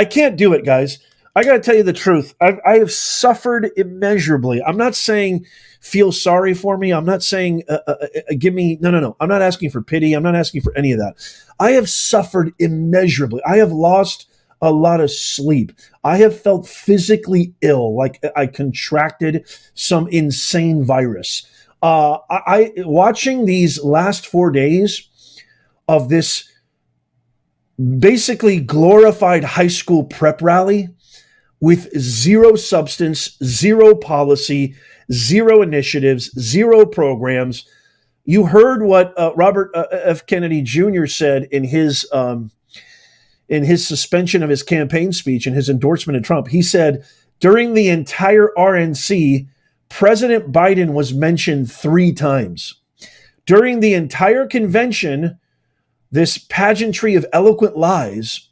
I can't do it, guys. I got to tell you the truth. I have suffered immeasurably. I'm not saying feel sorry for me. I'm not saying give me, no. I'm not asking for pity. I'm not asking for any of that. I have suffered immeasurably. I have lost a lot of sleep. I have felt physically ill, like I contracted some insane virus. I watching these last 4 days of this basically glorified high school prep rally with zero substance, zero policy, zero initiatives, zero programs. You heard what Robert F. Kennedy Jr. said in his suspension of his campaign speech and his endorsement of Trump. He said during the entire RNC, President Biden was mentioned 3 times. During the entire convention, this pageantry of eloquent lies,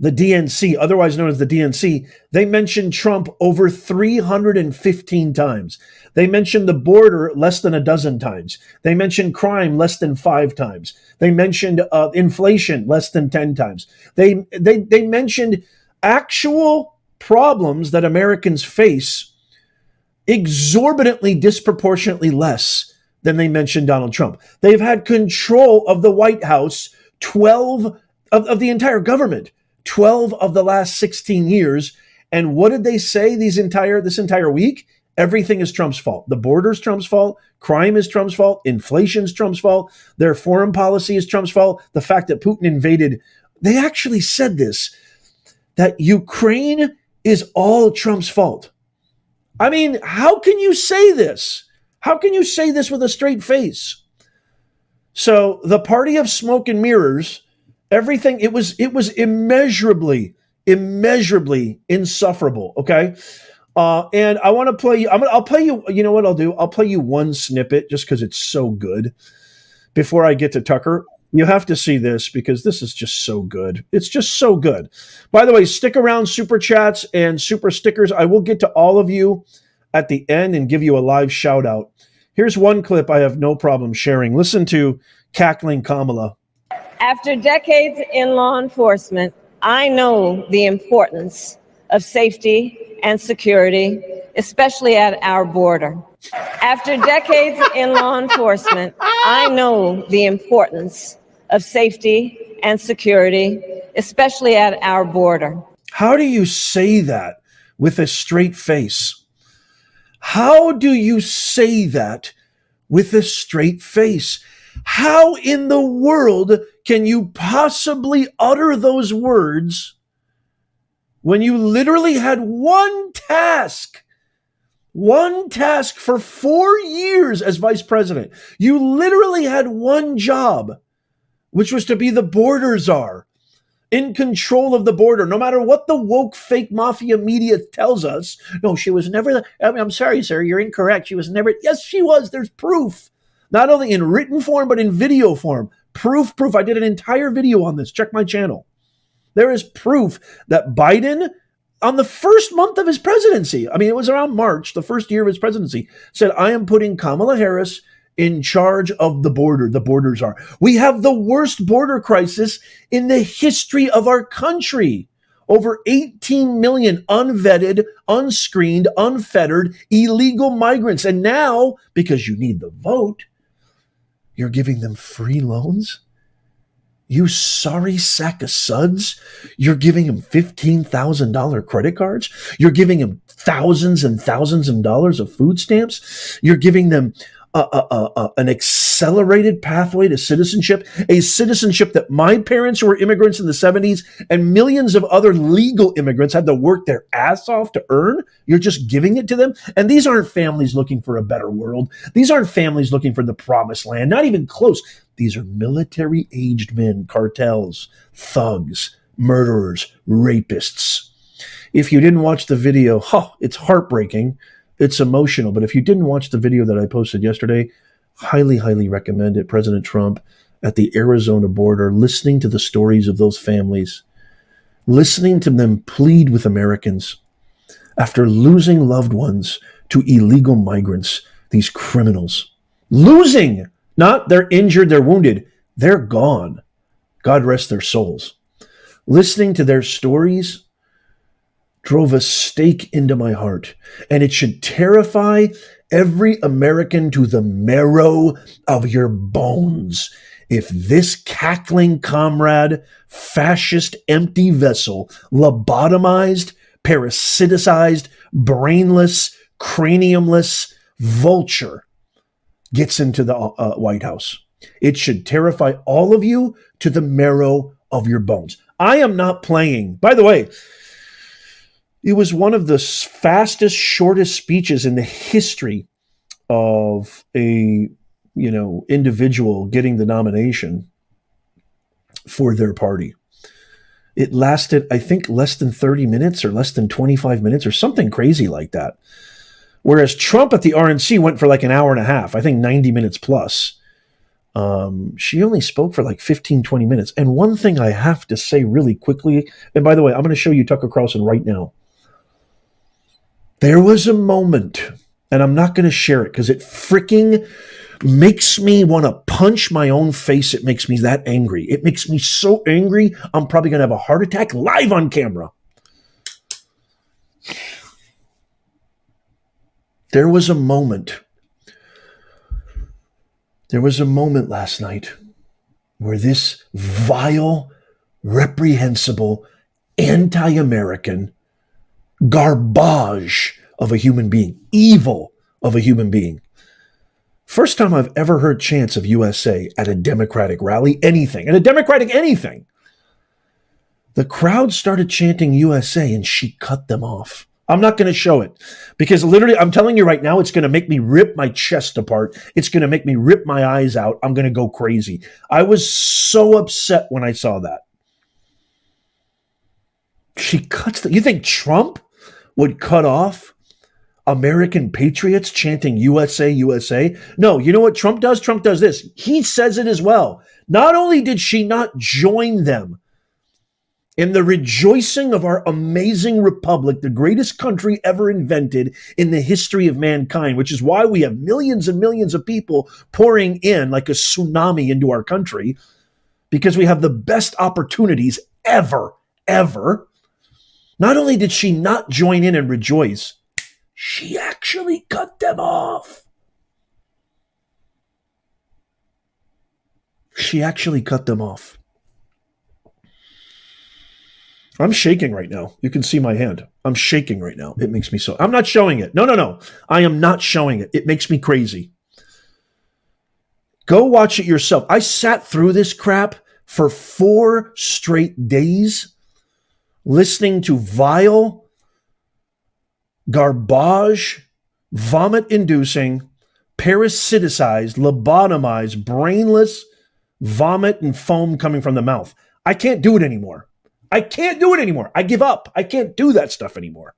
the DNC, otherwise known as the DNC, they mentioned Trump over 315 times. They mentioned the border less than a dozen times. They mentioned crime less than 5 times. They mentioned inflation less than 10 times. They mentioned actual problems that Americans face exorbitantly, disproportionately less than they mentioned Donald Trump. They've had control of the White House 12 of the entire government, 12 of the last 16 years. And what did they say this entire week? Everything is Trump's fault. The border is Trump's fault. Crime is Trump's fault. Inflation is Trump's fault. Their foreign policy is Trump's fault. The fact that Putin invaded, they actually said this, that Ukraine is all Trump's fault. I mean, how can you say this? How can you say this with a straight face? So the party of smoke and mirrors, everything, it was immeasurably insufferable. Okay. And I want to play you, I'll play you, you know what I'll do? I'll play you one snippet just because it's so good before I get to Tucker. You have to see this because this is just so good. It's just so good. By the way, stick around, super chats and super stickers. I will get to all of you at the end and give you a live shout out. Here's one clip I have no problem sharing. Listen to cackling Kamala. After decades in law enforcement, I know the importance of safety and security, especially at our border. After decades in law enforcement, I know the importance of safety and security, especially at our border. How do you say that with a straight face? How do you say that with a straight face? How in the world can you possibly utter those words when you literally had one task for 4 years as vice president? You literally had one job, which was to be the border czar, in control of the border, no matter what the woke fake mafia media tells us. No, she was never, I'm sorry, sir, you're incorrect. She was never, yes, she was. There's proof, not only in written form, but in video form. Proof. I did an entire video on this. Check my channel. There is proof that Biden, on the first month of his presidency, I mean, it was around March, the first year of his presidency, said, I am putting Kamala Harris in charge of the border. The borders are. We have the worst border crisis in the history of our country. Over 18 million unvetted, unscreened, unfettered, illegal migrants. And now, because you need the vote, you're giving them free loans? You sorry sack of suds. You're giving them $15,000 credit cards. You're giving them thousands and thousands of dollars of food stamps. You're giving them an accelerated pathway to citizenship, a citizenship that my parents who were immigrants in the 70s and millions of other legal immigrants had to work their ass off to earn. You're just giving it to them. And these aren't families looking for a better world. These aren't families looking for the promised land, not even close. These are military-aged men, cartels, thugs, murderers, rapists. If you didn't watch the video, it's heartbreaking. It's emotional. But if you didn't watch the video that I posted yesterday, highly, highly recommend it. President Trump at the Arizona border, listening to the stories of those families, listening to them plead with Americans after losing loved ones to illegal migrants, these criminals. Losing! Not they're injured, they're wounded. They're gone. God rest their souls. Listening to their stories drove a stake into my heart, and it should terrify every American to the marrow of your bones. If this cackling comrade, fascist empty vessel, lobotomized, parasiticized, brainless, craniumless vulture gets into the White House, it should terrify all of you to the marrow of your bones. I am not playing. By the way, it was one of the fastest, shortest speeches in the history of a, individual getting the nomination for their party. It lasted, I think, less than 30 minutes or less than 25 minutes or something crazy like that. Whereas Trump at the RNC went for like an hour and a half, I think 90 minutes plus. She only spoke for like 15, 20 minutes. And one thing I have to say really quickly, and by the way, I'm going to show you Tucker Carlson right now. There was a moment, and I'm not going to share it because it freaking makes me want to punch my own face. It makes me that angry. It makes me so angry, I'm probably going to have a heart attack live on camera. There was a moment last night where this vile, reprehensible, anti-American garbage of a human being, evil of a human being. First time I've ever heard chants of USA at a Democratic rally, anything, at a Democratic anything. The crowd started chanting USA and she cut them off. I'm not going to show it because literally, I'm telling you right now, it's going to make me rip my chest apart. It's going to make me rip my eyes out. I'm going to go crazy. I was so upset when I saw that. She cuts you think Trump would cut off American patriots chanting USA, USA? No, you know what Trump does? Trump does this. He says it as well. Not only did she not join them in the rejoicing of our amazing republic, the greatest country ever invented in the history of mankind, which is why we have millions and millions of people pouring in like a tsunami into our country, because we have the best opportunities ever, ever. Not only did she not join in and rejoice, she actually cut them off. She actually cut them off. I'm shaking right now. You can see my hand. I'm shaking right now. It makes me so. I'm not showing it. No. I am not showing it. It makes me crazy. Go watch it yourself. I sat through this crap for 4 straight days, listening to vile, garbage, vomit-inducing, parasiticized, lobotomized, brainless vomit and foam coming from the mouth. I can't do it anymore. I can't do it anymore. I give up. I can't do that stuff anymore.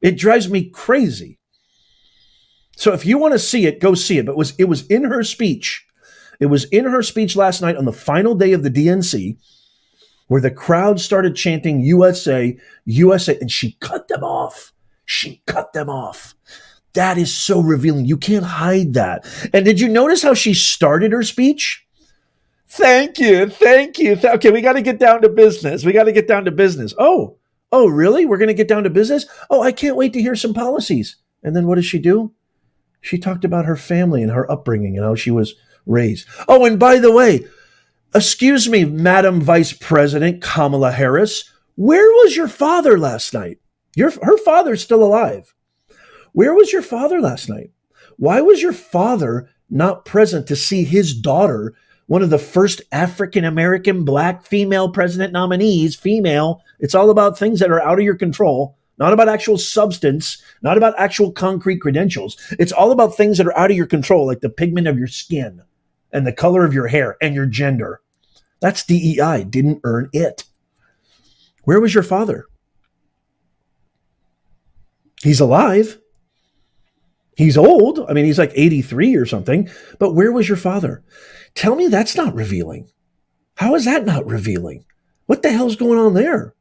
It drives me crazy. So if you want to see it, go see it. But it was in her speech. It was in her speech last night on the final day of the DNC, where the crowd started chanting USA, USA, and she cut them off. She cut them off. That is so revealing. You can't hide that. And did you notice how she started her speech? Thank you. Okay, we got to get down to business. Oh, really? We're going to get down to business? Oh, I can't wait to hear some policies. And then what does she do? She talked about her family and her upbringing and how she was raised. Oh, and by the way, excuse me, Madam Vice President Kamala Harris, where was your father last night? Her father's still alive. Where was your father last night? Why was your father not present to see his daughter, one of the first African-American black female president nominees, female? It's all about things that are out of your control, not about actual substance, not about actual concrete credentials. It's all about things that are out of your control, like the pigment of your skin and the color of your hair and your gender. That's DEI. Didn't earn it. Where was your father? He's alive. He's old. I mean, he's like 83 or something. But where was your father? Tell me that's not revealing. How is that not revealing? What the hell's going on there?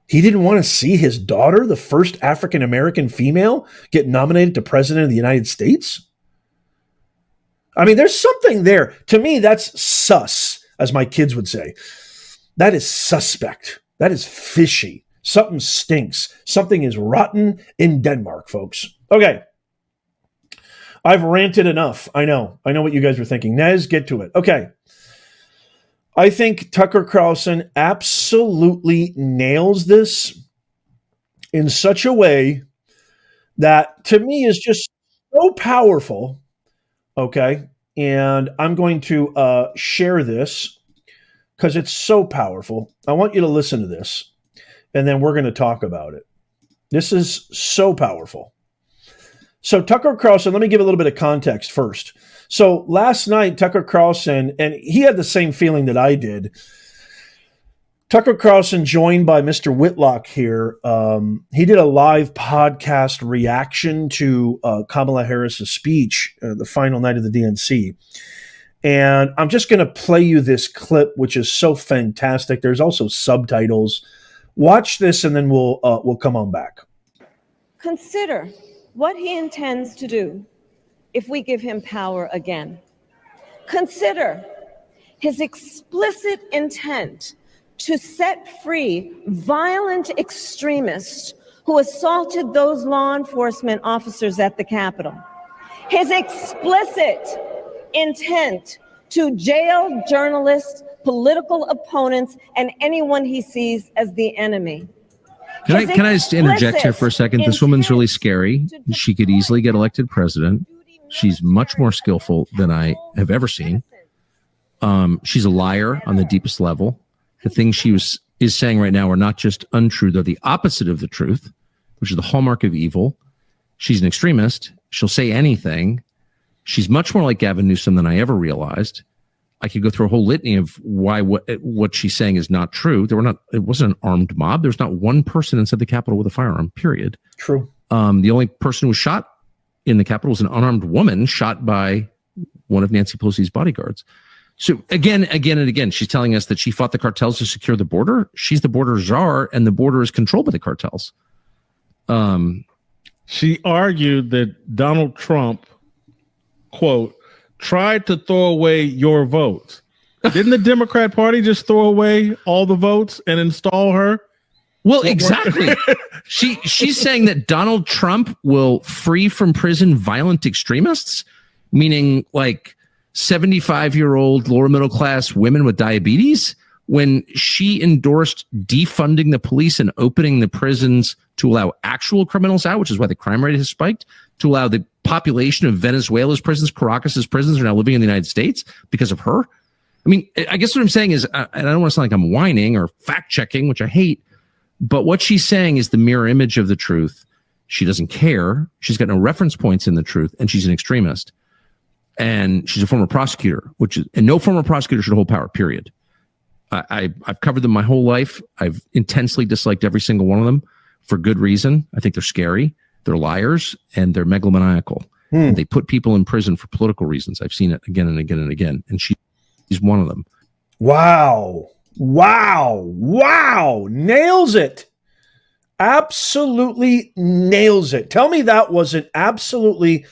He didn't want to see his daughter, the first African-American female, get nominated to president of the United States? I mean, there's something there. To me, that's sus, as my kids would say. That is suspect. That is fishy. Something stinks. Something is rotten in Denmark, folks. Okay. I've ranted enough. I know what you guys are thinking. Nez, get to it. Okay. I think Tucker Carlson absolutely nails this in such a way that, to me, is just so powerful. Okay. And I'm going to share this because it's so powerful. I want you to listen to this, and then we're going to talk about it. This is so powerful. So Tucker Carlson, let me give a little bit of context first. So last night, Tucker Carlson, and he had the same feeling that I did. Tucker Carlson, joined by Mr. Whitlock here, he did a live podcast reaction to Kamala Harris's speech, the final night of the DNC. And I'm just going to play you this clip, which is so fantastic. There's also subtitles. Watch this, and then we'll come on back. Consider what he intends to do if we give him power again. Consider his explicit intent to set free violent extremists who assaulted those law enforcement officers at the Capitol. His explicit intent to jail journalists, political opponents, and anyone he sees as the enemy. Can I just interject here for a second? This woman's really scary. She could easily get elected president. She's much more skillful than I have ever seen. She's a liar on the deepest level. The things she is saying right now are not just untrue. They're the opposite of the truth, which is the hallmark of evil. She's an extremist. She'll say anything. She's much more like Gavin Newsom than I ever realized. I could go through a whole litany of why what she's saying is not true. It wasn't an armed mob. There's not one person inside the Capitol with a firearm, period. True. The only person who was shot in the Capitol was an unarmed woman shot by one of Nancy Pelosi's bodyguards. So again and again, she's telling us that she fought the cartels to secure the border. She's the border czar, and the border is controlled by the cartels. She argued that Donald Trump, quote, tried to throw away your votes. Didn't the Democrat Party just throw away all the votes and install her? Well, exactly. She's saying that Donald Trump will free from prison violent extremists, meaning like 75-year-old lower middle class women with diabetes, when she endorsed defunding the police and opening the prisons to allow actual criminals out, which is why the crime rate has spiked, to allow the population of Venezuela's prisons, Caracas's prisons, are now living in the United States because of her. I mean, I guess what I'm saying is, and I don't want to sound like I'm whining or fact checking, which I hate, but what she's saying is the mirror image of the truth. She doesn't care. She's got no reference points in the truth, and she's an extremist. And she's a former prosecutor, and no former prosecutor should hold power, period. I've covered them my whole life. I've intensely disliked every single one of them for good reason. I think they're scary, they're liars, and they're megalomaniacal. And they put people in prison for political reasons. I've seen it again and again and again. And she's one of them. Wow. Nails it. Absolutely nails it. Tell me that wasn't absolutely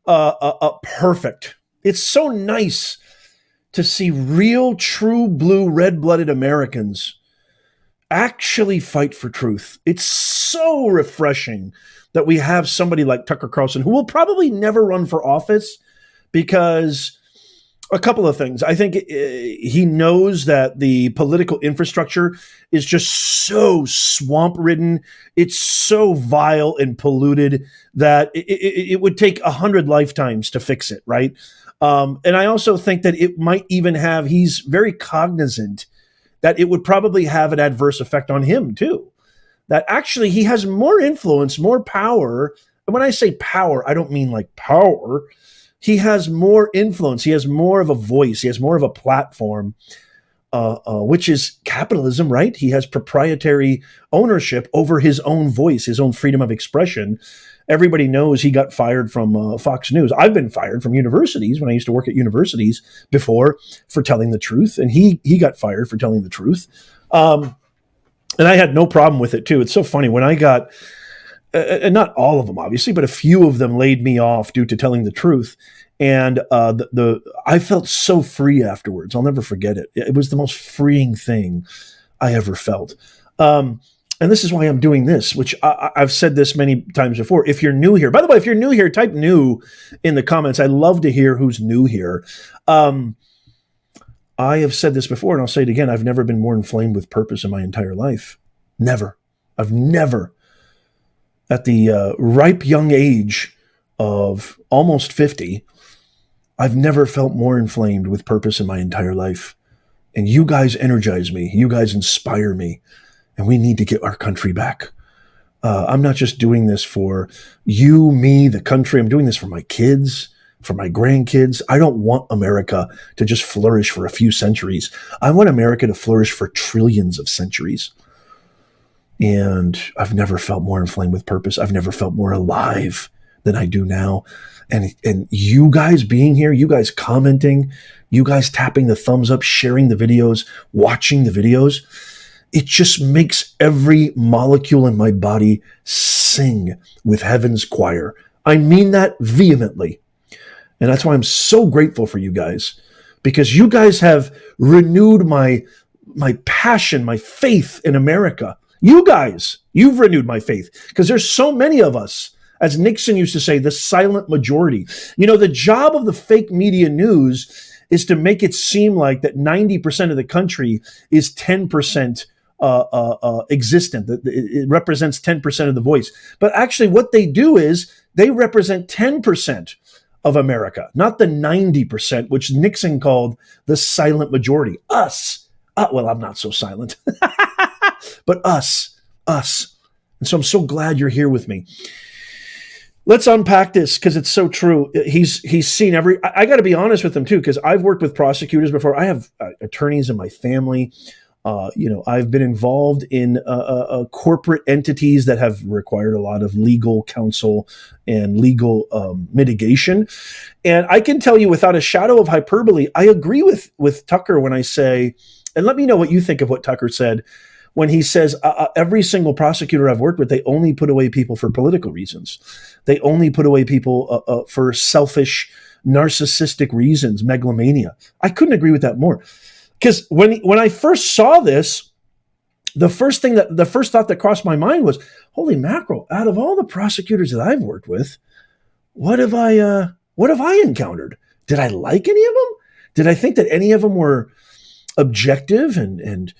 perfect. It's so nice to see real, true, blue, red-blooded Americans actually fight for truth. It's so refreshing that we have somebody like Tucker Carlson, who will probably never run for office because a couple of things. I think he knows that the political infrastructure is just so swamp-ridden. It's so vile and polluted that it would take 100 lifetimes to fix it, right? And I also think that it might even have, he's very cognizant that it would probably have an adverse effect on him too. That actually he has more influence, more power. And when I say power, I don't mean like power. He has more influence. He has more of a voice. He has more of a platform, which is capitalism, right? He has proprietary ownership over his own voice, his own freedom of expression. Everybody knows he got fired from Fox News. I've been fired from universities when I used to work at universities before for telling the truth, and he got fired for telling the truth. And I had no problem with it too. It's so funny when I got, and not all of them obviously, but a few of them laid me off due to telling the truth. And I felt so free afterwards. I'll never forget it. It was the most freeing thing I ever felt. And this is why I'm doing this, which I've said this many times before. If you're new here, by the way, if you're new here, type new in the comments. I love to hear who's new here. I have said this before, and I'll say it again. I've never been more inflamed with purpose in my entire life. Never. I've never, at the ripe young age of almost 50, I've never felt more inflamed with purpose in my entire life. And you guys energize me. You guys inspire me. And we need to get our country back. I'm not just doing this for you, me, the country. I'm doing this for my kids, for my grandkids. I don't want America to just flourish for a few centuries. I want America to flourish for trillions of centuries. And I've never felt more inflamed with purpose. I've never felt more alive than I do now. And you guys being here, you guys commenting, you guys tapping the thumbs up, sharing the videos, watching the videos, it just makes every molecule in my body sing with heaven's choir. I mean that vehemently. And that's why I'm so grateful for you guys, because you guys have renewed my passion, my faith in America. You guys, you've renewed my faith, because there's so many of us, as Nixon used to say, the silent majority. You know, the job of the fake media news is to make it seem like that 90% of the country is 10% existent. It represents 10% of the voice. But actually what they do is they represent 10% of America, not the 90%, which Nixon called the silent majority. Us. Well, I'm not so silent. But us. And so I'm so glad you're here with me. Let's unpack this, because it's so true. He's seen every... I got to be honest with him, too, because I've worked with prosecutors before. I have attorneys in my family. I've been involved in corporate entities that have required a lot of legal counsel and legal mitigation. And I can tell you without a shadow of hyperbole, I agree with Tucker when I say, and let me know what you think of what Tucker said, when he says every single prosecutor I've worked with, they only put away people for political reasons. They only put away people for selfish, narcissistic reasons, megalomania. I couldn't agree with that more. Because when I first saw this, the first thought that crossed my mind was, holy mackerel, out of all the prosecutors that I've worked with, what have I encountered? Did I like any of them? Did I think that any of them were objective and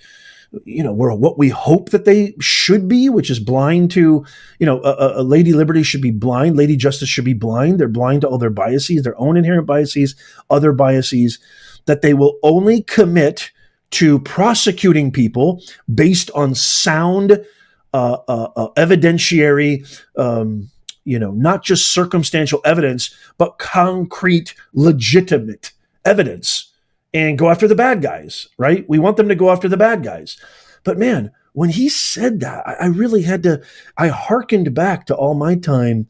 were what we hope that they should be, which is blind to, a Lady Liberty should be blind. Lady Justice should be blind. They're blind to all their biases, their own inherent biases, other biases, that they will only commit to prosecuting people based on sound, evidentiary, not just circumstantial evidence, but concrete, legitimate evidence, and go after the bad guys, right? We want them to go after the bad guys. But man, when he said that, I really I hearkened back to all my time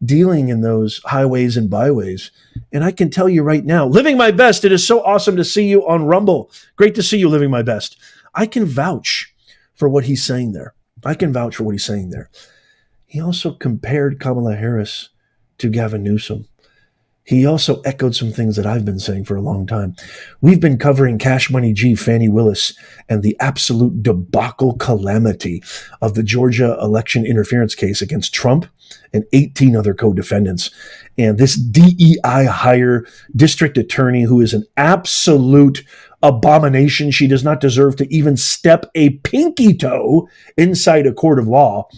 dealing in those highways and byways. And I can tell you right now, Living My Best, it is so awesome to see you on Rumble. Great to see you, Living My Best. I can vouch for what he's saying there. He also compared Kamala Harris to Gavin Newsom. He also echoed some things that I've been saying for a long time. We've been covering Cash Money G, Fani Willis, and the absolute debacle calamity of the Georgia election interference case against Trump and 18 other co-defendants. And this DEI hire district attorney, who is an absolute abomination. She does not deserve to even step a pinky toe inside a court of law.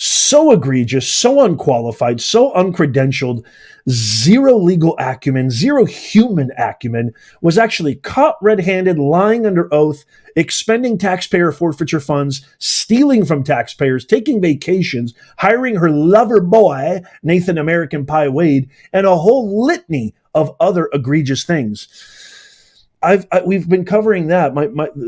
So egregious, so unqualified, so uncredentialed, zero legal acumen, zero human acumen, was actually caught red-handed, lying under oath, expending taxpayer forfeiture funds, stealing from taxpayers, taking vacations, hiring her lover boy, Nathan American Pie Wade, and a whole litany of other egregious things. We've been covering that,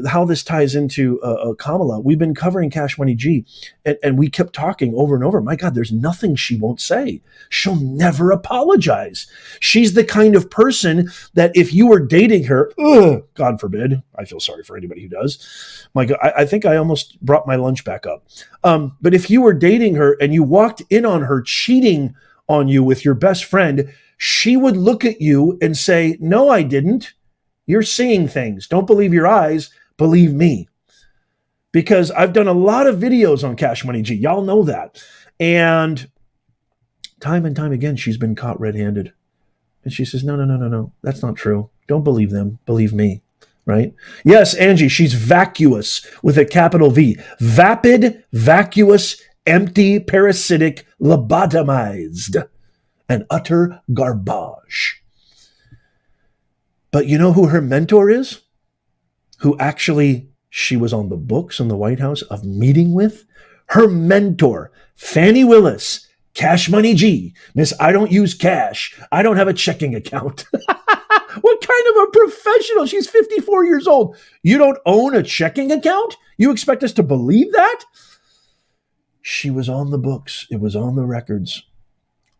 how this ties into Kamala. We've been covering Cash Money G, and we kept talking over and over. My God, there's nothing she won't say. She'll never apologize. She's the kind of person that if you were dating her, God forbid, I feel sorry for anybody who does. My God, I think I almost brought my lunch back up. But if you were dating her and you walked in on her cheating on you with your best friend, she would look at you and say, "No, I didn't. You're seeing things. Don't believe your eyes. Believe me." because I've done a lot of videos on Cash Money G. Y'all know that. And time again, she's been caught red-handed. And she says, no, that's not true. Don't believe them. Believe me, right? Yes, Angie, she's vacuous with a capital V. Vapid, vacuous, empty, parasitic, lobotomized, and utter garbage. But you know who her mentor is? Who actually she was on the books in the White House of meeting with? Her mentor, Fani Willis, Cash Money G. Miss, I don't use cash. I don't have a checking account. What kind of a professional? She's 54 years old. You don't own a checking account? You expect us to believe that? She was on the books. It was on the records,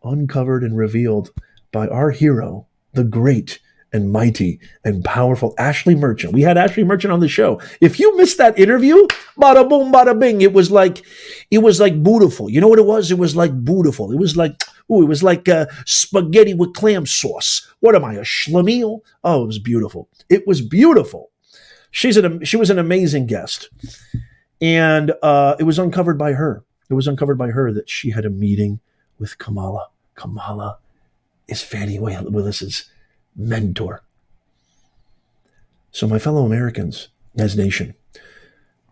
uncovered and revealed by our hero, the great and mighty and powerful Ashley Merchant. We had Ashley Merchant on the show. If you missed that interview, bada boom, bada bing. It was like beautiful. You know what it was? It was like beautiful. It was like, spaghetti with clam sauce. What am I, a schlemiel? Oh, it was beautiful. It was beautiful. She was an amazing guest. And it was uncovered by her. It was uncovered by her that she had a meeting with Kamala. Kamala is Fani Willis's mentor. So my fellow Americans, as nation,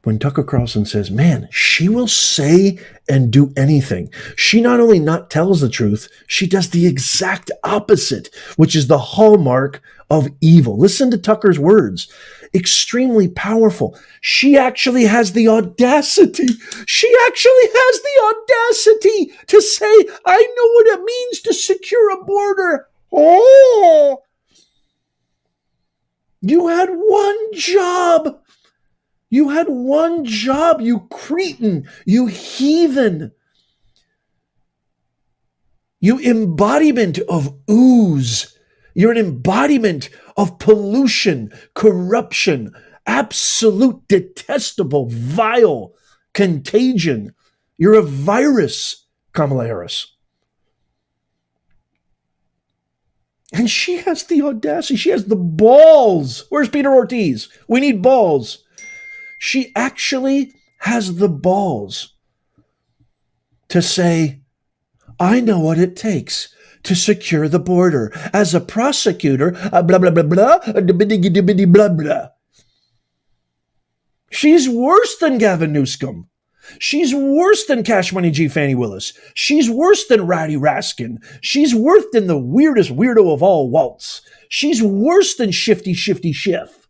when Tucker Carlson says, man, she will say and do anything. She not only not tells the truth, she does the exact opposite, which is the hallmark of evil. Listen to Tucker's words. Extremely powerful. She actually has the audacity. She actually has the audacity to say, I know what it means to secure a border. Oh, you had one job. You had one job, you cretin, you heathen. You embodiment of ooze. You're an embodiment of pollution, corruption, absolute detestable, vile contagion. You're a virus, Kamala Harris. And she has the audacity. She has the balls. Where's Peter Ortiz? We need balls. She actually has the balls to say, I know what it takes to secure the border. As a prosecutor, blah, blah, blah, blah, blah, blah. She's worse than Gavin Newsom. She's worse than Cash Money G. Fani Willis. She's worse than Ratty Raskin. She's worse than the weirdest weirdo of all, Waltz. She's worse than Shifty Schiff.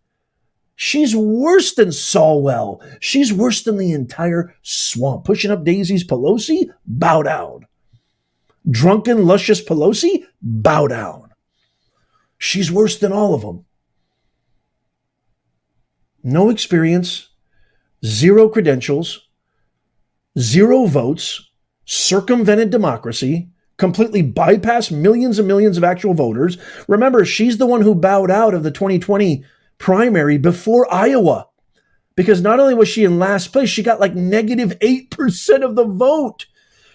She's worse than Solwell. She's worse than the entire swamp. Pushing up daisies Pelosi, bow down. Drunken, luscious Pelosi, bow down. She's worse than all of them. No experience, zero credentials, zero votes, circumvented democracy, completely bypassed millions and millions of actual voters. Remember, she's the one who bowed out of the 2020 primary before Iowa, because not only was she in last place, she got like negative 8% of the vote.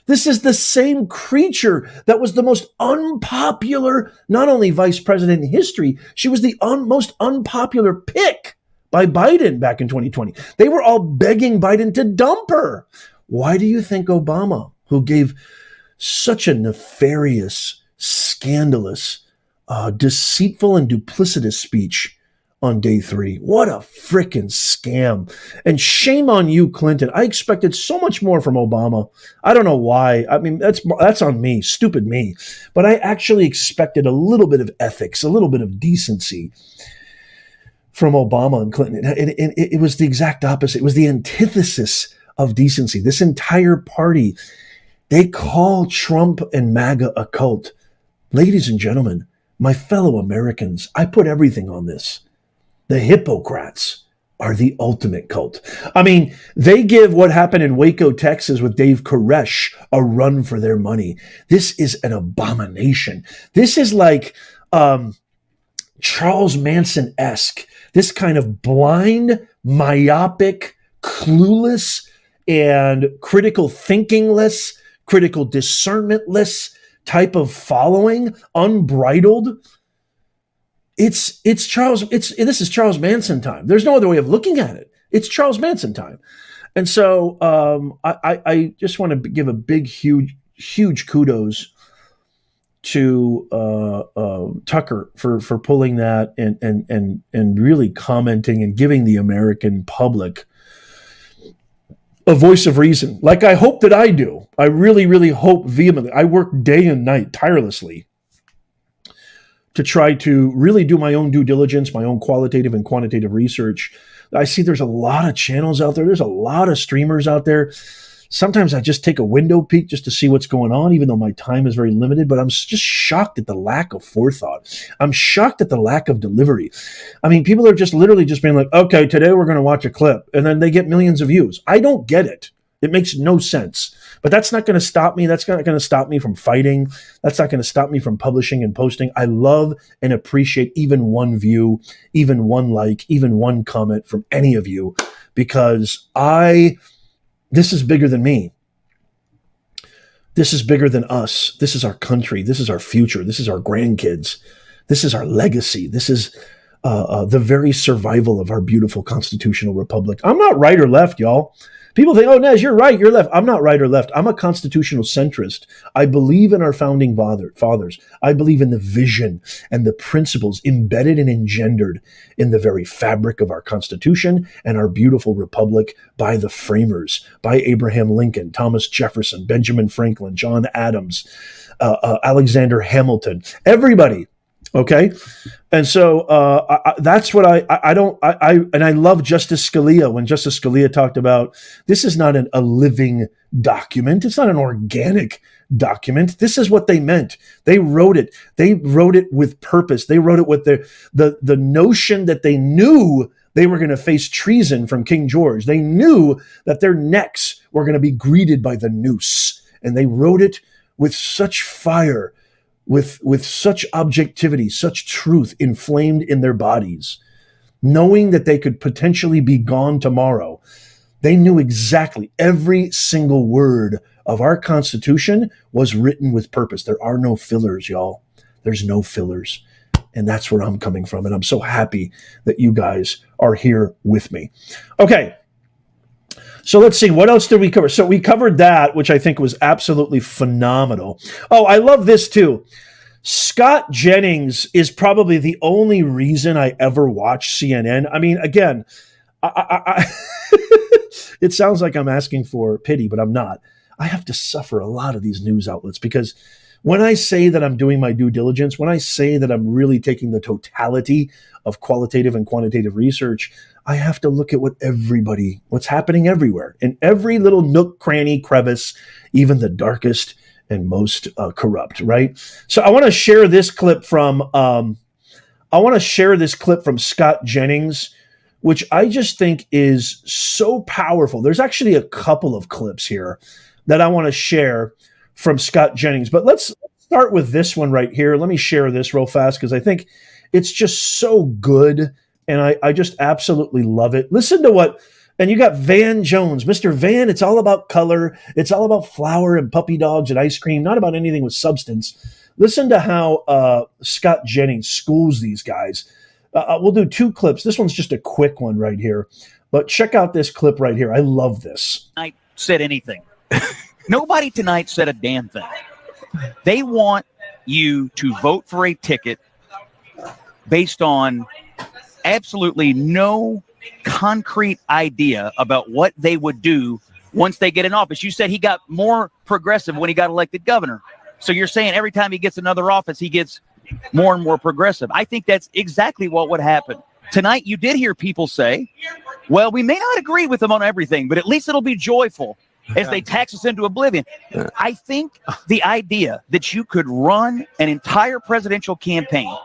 This is the same creature that was the most unpopular, not only vice president in history, she was the most unpopular pick by Biden back in 2020. They were all begging Biden to dump her. Why do you think Obama, who gave such a nefarious, scandalous, deceitful and duplicitous speech on day 3. What a frickin' scam. And shame on you, Clinton. I expected so much more from Obama. I don't know why. I mean, that's on me, stupid me. But I actually expected a little bit of ethics, a little bit of decency from Obama and Clinton. And it was the exact opposite. It was the antithesis of decency. This entire party, they call Trump and MAGA a cult. Ladies and gentlemen, my fellow Americans, I put everything on this. The Hippocrats are the ultimate cult. I mean, they give what happened in Waco, Texas with Dave Koresh a run for their money. This is an abomination. This is like Charles Manson-esque, this kind of blind, myopic, clueless, and critical thinkingless, critical discernmentless type of following, unbridled. This is Charles Manson time. There's no other way of looking at it. It's Charles Manson time. And so I just want to give a big, huge kudos to Tucker for pulling that and really commenting and giving the American public a voice of reason, like I hope that I do. I really, really hope vehemently. I work day and night tirelessly to try to really do my own due diligence, my own qualitative and quantitative research. I see there's a lot of channels out there. There's a lot of streamers out there. Sometimes I just take a window peek just to see what's going on, even though my time is very limited, but I'm just shocked at the lack of forethought. I'm shocked at the lack of delivery. I mean, people are just literally just being like, okay, today we're going to watch a clip, and then they get millions of views. I don't get it. It makes no sense. But that's not going to stop me. That's not going to stop me from fighting. That's not going to stop me from publishing and posting. I love and appreciate even one view, even one like, even one comment from any of you, because this is bigger than me. This is bigger than us. This is our country. This is our future. This is our grandkids. This is our legacy. This is the very survival of our beautiful constitutional republic. I'm not right or left, y'all. People think, oh, Nez, you're right, you're left. I'm not right or left. I'm a constitutional centrist. I believe in our founding fathers. I believe in the vision and the principles embedded and engendered in the very fabric of our Constitution and our beautiful republic by the framers, by Abraham Lincoln, Thomas Jefferson, Benjamin Franklin, John Adams, Alexander Hamilton, everybody. Okay. And so that's what I love Justice Scalia when Justice Scalia talked about this is not a living document. It's not an organic document. This is what they meant. They wrote it. They wrote it with purpose. They wrote it with the notion that they knew they were going to face treason from King George. They knew that their necks were going to be greeted by the noose. And they wrote it with such fire, with such objectivity, such truth inflamed in their bodies, knowing that they could potentially be gone tomorrow. They knew exactly every single word of our Constitution was written with purpose. There are no fillers, y'all. There's no fillers. And that's where I'm coming from. And I'm so happy that you guys are here with me. Okay. So let's see, what else did we cover? So we covered that, which I think was absolutely phenomenal. Oh, I love this too. Scott Jennings is probably the only reason I ever watch CNN. I mean, again, it sounds like I'm asking for pity, but I'm not. I have to suffer a lot of these news outlets because when I say that I'm doing my due diligence, when I say that I'm really taking the totality of qualitative and quantitative research, I have to look at what's happening everywhere, in every little nook, cranny, crevice, even the darkest and most corrupt, right? So I want to share this clip from Scott Jennings, which I just think is so powerful. There's actually a couple of clips here that I want to share from Scott Jennings, but let's start with this one right here. Let me share this real fast because I think it's just so good. And I just absolutely love it. Listen to what, and you got Van Jones, Mr. Van. It's all about color. It's all about flour and puppy dogs and ice cream, not about anything with substance. Listen to how Scott Jennings schools these guys. We'll do two clips. This one's just a quick one right here, but check out this clip right here. I love this. I said anything. Nobody tonight said a damn thing. They want you to vote for a ticket based on absolutely no concrete idea about what they would do once they get in office. You said he got more progressive when he got elected governor. So you're saying every time he gets another office, he gets more and more progressive. I think that's exactly what would happen. Tonight, you did hear people say, well, we may not agree with them on everything, but at least it'll be joyful as they tax us into oblivion. I think the idea that you could run an entire presidential campaign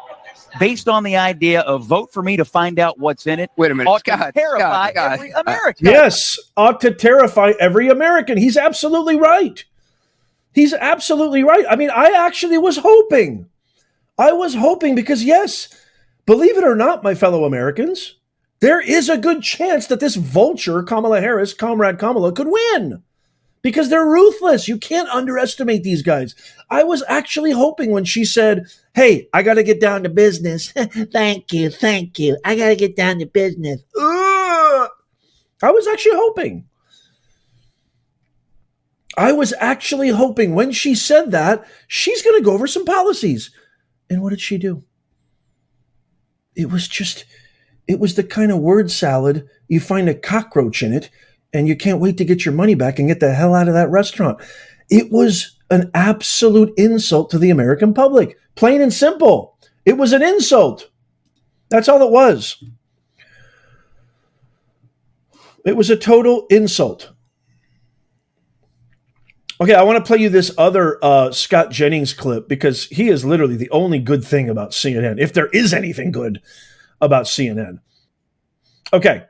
based on the idea of vote for me to find out what's in it. Wait a minute. Ought to terrify every American. Yes, ought to terrify every American. He's absolutely right. He's absolutely right. I mean, I actually was hoping. Because, yes, believe it or not, my fellow Americans, there is a good chance that this vulture, Kamala Harris, Comrade Kamala, could win. Because they're ruthless. You can't underestimate these guys. I was actually hoping when she said, hey, I got to get down to business. Thank you. I got to get down to business. I was actually hoping. I was actually hoping when she said that, she's going to go over some policies. And what did she do? It was the kind of word salad you find a cockroach in it and you can't wait to get your money back and get the hell out of that restaurant. It was an absolute insult to the American public. Plain and simple. It was an insult. That's all it was. It was a total insult. Okay, I want to play you this other Scott Jennings clip because he is literally the only good thing about CNN, if there is anything good about CNN. Okay,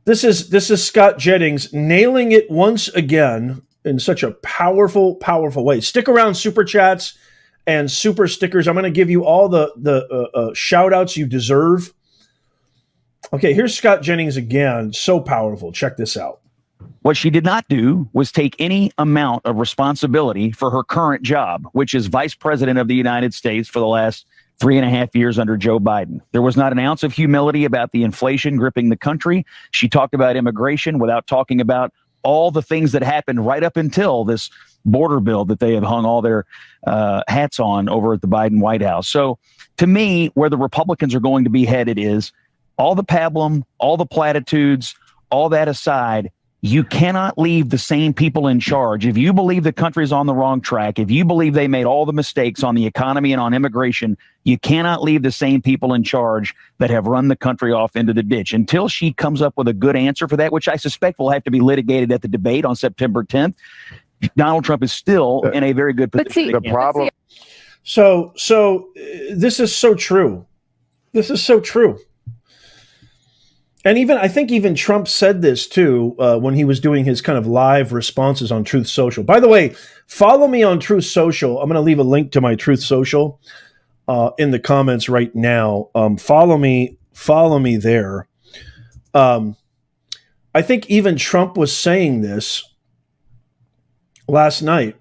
this is Scott Jennings nailing it once again in such a powerful, powerful way. Stick around, super chats and super stickers. I'm going to give you all the shout outs you deserve. Okay, here's Scott Jennings again. So powerful. Check this out. What she did not do was take any amount of responsibility for her current job, which is vice president of the United States for the last 3.5 years under Joe Biden. There was not an ounce of humility about the inflation gripping the country. She talked about immigration without talking about all the things that happened right up until this border bill that they have hung all their hats on over at the Biden White House. So to me, where the Republicans are going to be headed is all the pablum, all the platitudes, all that aside, you cannot leave the same people in charge. If you believe the country's on the wrong track, if you believe they made all the mistakes on the economy and on immigration, you cannot leave the same people in charge that have run the country off into the ditch. Until she comes up with a good answer for that, which I suspect will have to be litigated at the debate on September 10th, Donald Trump is still in a very good position. The problem. So this is so true. This is so true. And I think even Trump said this too when he was doing his kind of live responses on Truth Social. By the way, follow me on Truth Social. I'm going to leave a link to my Truth Social in the comments right now. Follow me there. I think even Trump was saying this last night.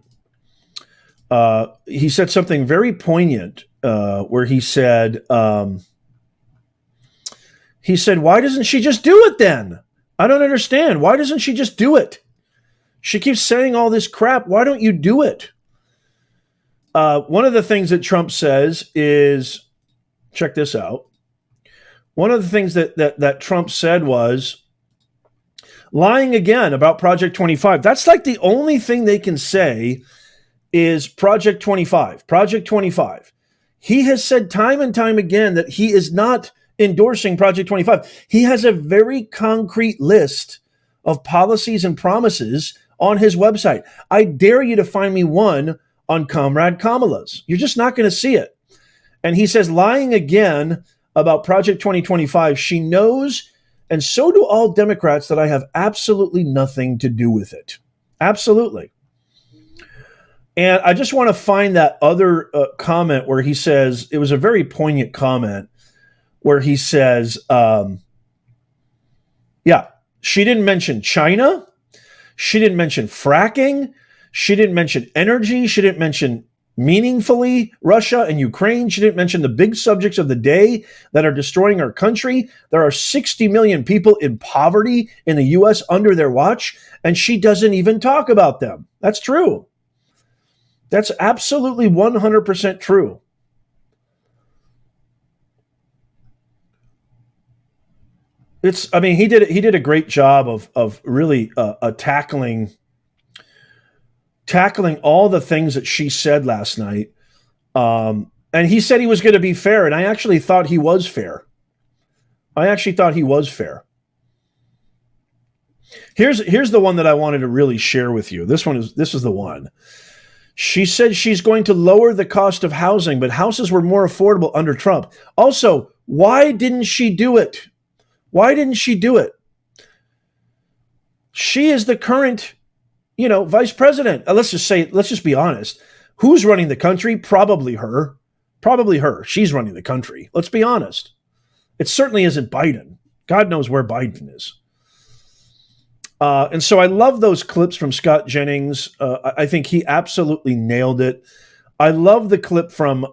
He said something very poignant where he said, why doesn't she just do it then? I don't understand. Why doesn't she just do it? She keeps saying all this crap. Why don't you do it? One of the things that Trump says is, check this out. One of the things that Trump said was lying again about Project 25. That's like the only thing they can say is Project 25. Project 25. He has said time and time again that he is not endorsing Project 25. He has a very concrete list of policies and promises on his website. I dare you to find me one on Comrade Kamala's. You're just not going to see it. And he says, lying again about Project 2025, she knows, and so do all Democrats, that I have absolutely nothing to do with it. Absolutely. And I just want to find that other comment where he says, it was a very poignant comment, where he says, she didn't mention China. She didn't mention fracking. She didn't mention energy. She didn't mention meaningfully Russia and Ukraine. She didn't mention the big subjects of the day that are destroying our country. There are 60 million people in poverty in the U.S. under their watch, and she doesn't even talk about them. That's true. That's absolutely 100% true. He did a great job of really tackling all the things that she said last night. And he said he was going to be fair, and I actually thought he was fair. Here's the one that I wanted to really share with you. This is the one. She said she's going to lower the cost of housing, but houses were more affordable under Trump. Also, why didn't she do it? Why didn't she do it? She is the current, vice president. Let's just be honest. Who's running the country? Probably her. She's running the country. Let's be honest. It certainly isn't Biden. God knows where Biden is. And so I love those clips from Scott Jennings. I think he absolutely nailed it. I love the clip from,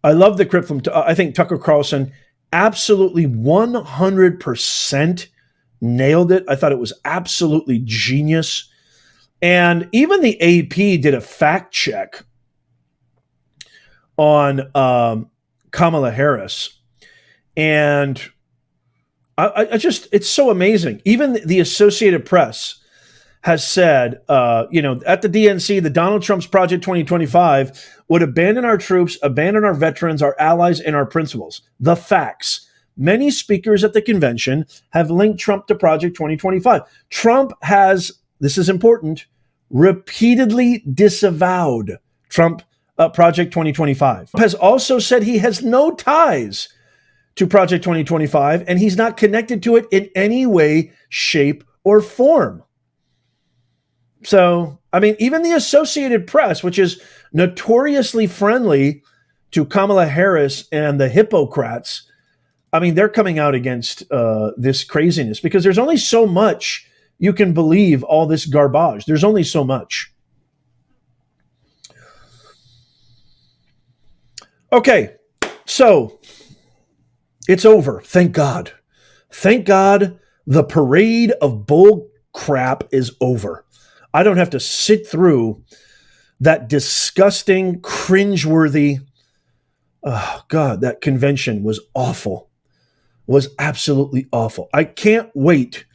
I think Tucker Carlson. absolutely 100% nailed it. I thought it was absolutely genius. And even the AP did a fact check on Kamala Harris. And I just, it's so amazing. Even the Associated Press has said, at the DNC, the Donald Trump's Project 2025 would abandon our troops, abandon our veterans, our allies, and our principles. The facts. Many speakers at the convention have linked Trump to Project 2025. Trump has, this is important, repeatedly disavowed Project 2025. Has also said he has no ties to Project 2025, and he's not connected to it in any way, shape, or form. So, I mean, even the Associated Press, which is notoriously friendly to Kamala Harris and the Hippocrats, I mean, they're coming out against this craziness because there's only so much you can believe all this garbage. There's only so much. Okay, so it's over. Thank God. Thank God the parade of bull crap is over. I don't have to sit through that disgusting, cringeworthy, oh God, that convention was awful. Was absolutely awful. I can't wait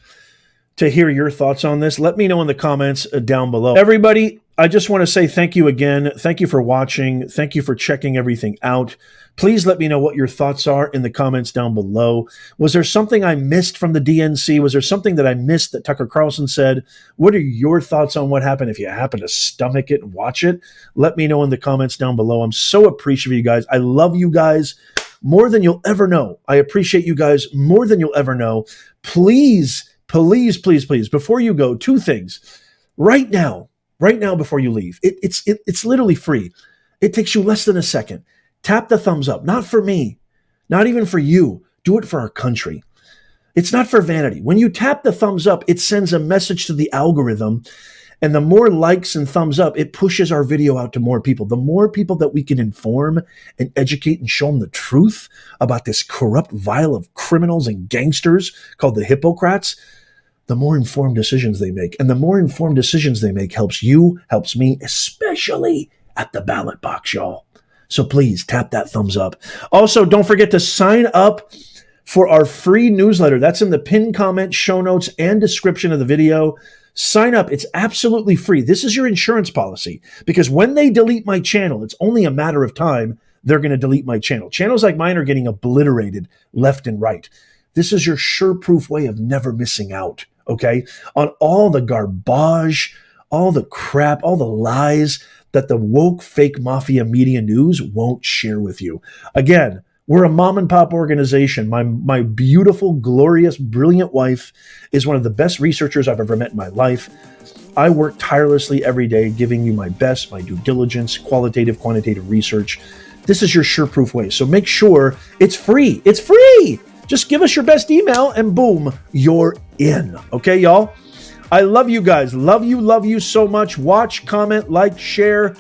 to hear your thoughts on this. Let me know in the comments down below. Everybody, I just want to say thank you again. Thank you for watching. Thank you for checking everything out. Please let me know what your thoughts are in the comments down below. Was there something I missed from the DNC? Was there something that I missed that Tucker Carlson said? What are your thoughts on what happened? If you happen to stomach it and watch it, let me know in the comments down below. I'm so appreciative of you guys. I love you guys more than you'll ever know. I appreciate you guys more than you'll ever know. Please, please, please, please, before you go, two things. Right now before you leave, it's literally free. It takes you less than a second. Tap the thumbs up, not for me, not even for you. Do it for our country. It's not for vanity. When you tap the thumbs up, it sends a message to the algorithm, and the more likes and thumbs up, it pushes our video out to more people. The more people that we can inform and educate and show them the truth about this corrupt vial of criminals and gangsters called the Hippocrats, the more informed decisions they make. And the more informed decisions they make helps you, helps me, especially at the ballot box, y'all. So please tap that thumbs up. Also, don't forget to sign up for our free newsletter. That's in the pinned comment, show notes, and description of the video. Sign up. It's absolutely free. This is your insurance policy, because when they delete my channel, it's only a matter of time they're going to delete my channel. Channels like mine are getting obliterated left and right. This is your sure-proof way of never missing out, okay, on all the garbage, all the crap, all the lies that the woke fake mafia media news won't share with you. Again, we're a mom and pop organization. My beautiful, glorious, brilliant wife is one of the best researchers I've ever met in my life. I work tirelessly every day, giving you my best, my due diligence, qualitative, quantitative research. This is your sure-proof way. So make sure it's free. It's free. Just give us your best email and boom, you're in. Okay, y'all? I love you guys. Love you so much. Watch, comment, like, share,